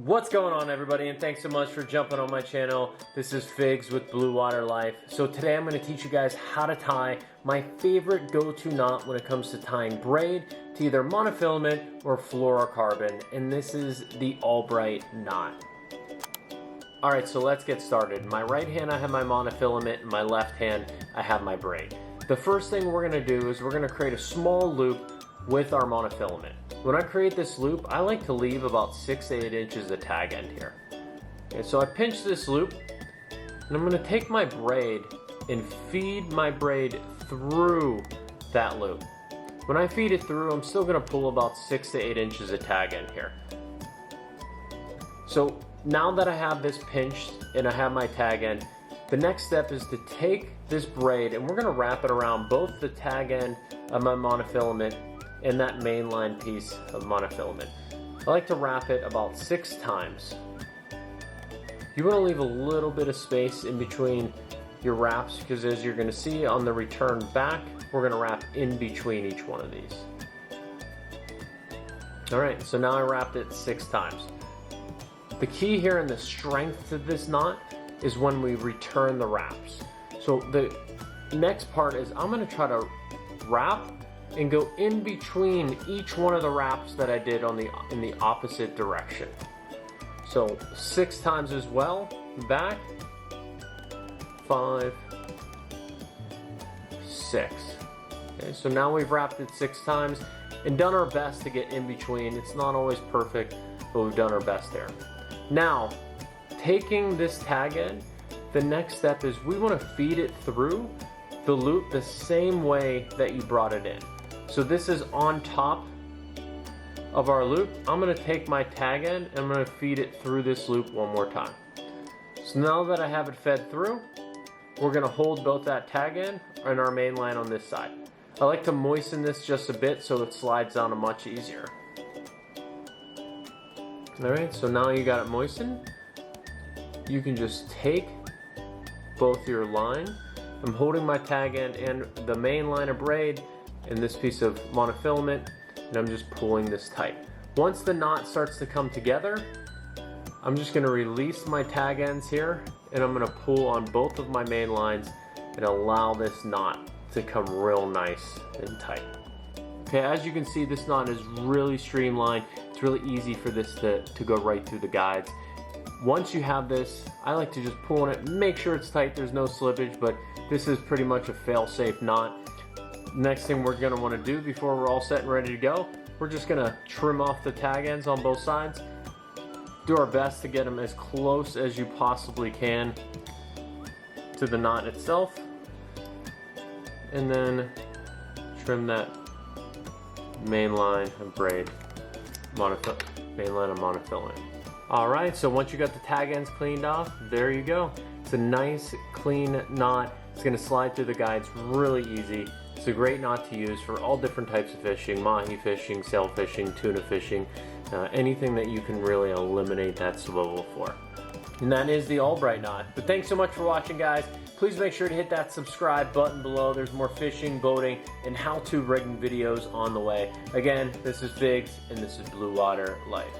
What's going on, everybody, and thanks so much for jumping on my channel. This is Figs with Blue Water Life. So today I'm going to teach you guys how to tie my favorite go-to knot when it comes to tying braid to either monofilament or fluorocarbon, and this is the ALBRIGHT knot. Alright, so let's get started. In my right hand I have my monofilament, in my left hand I have my braid. The first thing we're going to do is we're going to create a small loop with our monofilament. When I create this loop, I like to leave about 6 to 8 inches of tag end here. Okay, so I pinch this loop, and I'm going to take my braid and feed my braid through that loop. When I feed it through, I'm still going to pull about 6 to 8 inches of tag end here. So now that I have this pinched and I have my tag end, the next step is to take this braid and we're going to wrap it around both the tag end of my monofilament and that mainline piece of monofilament. I like to wrap it about 6 times. You want to leave a little bit of space in between your wraps because, as you're going to see on the return back, we're going to wrap in between each one of these. Alright, so now I wrapped it 6 times. The key here and the strength to this knot is when we return the wraps. So the next part is I'm going to try to wrap and go in between each one of the wraps that I did in the opposite direction. So 6 times as well, back, 5, 6. Okay, so now we've wrapped it 6 times and done our best to get in between. It's not always perfect, but we've done our best there. Now, taking this tag end, the next step is we want to feed it through the loop the same way that you brought it in. So this is on top of our loop. I'm going to take my tag end and I'm going to feed it through this loop one more time. So now that I have it fed through, we're going to hold both that tag end and our main line on this side. I like to moisten this just a bit so it slides down much easier. Alright, so now you got it moistened. You can just take both your line. I'm holding my tag end and the main line of braid and this piece of monofilament, and I'm just pulling this tight. Once the knot starts to come together, I'm just going to release my tag ends here and I'm going to pull on both of my main lines and allow this knot to come real nice and tight. Okay, as you can see, this knot is really streamlined. It's really easy for this to go right through the guides. Once you have this, I like to just pull on it, make sure it's tight, there's no slippage, but this is pretty much a fail-safe knot. Next thing we're going to want to do before we're all set and ready to go, we're just going to trim off the tag ends on both sides. Do our best to get them as close as you possibly can to the knot itself. And then trim that main line of braid, main line of monofilament. Alright, so once you got the tag ends cleaned off, there you go. It's a nice clean knot. It's going to slide through the guides really easy. It's a great knot to use for all different types of fishing, mahi fishing, sail fishing, tuna fishing, anything that you can really eliminate that swivel for. And that is the ALBRIGHT knot. But thanks so much for watching, guys. Please make sure to hit that subscribe button below. There's more fishing, boating, and how-to rigging videos on the way. Again, this is Figs, and this is Blue Water Life.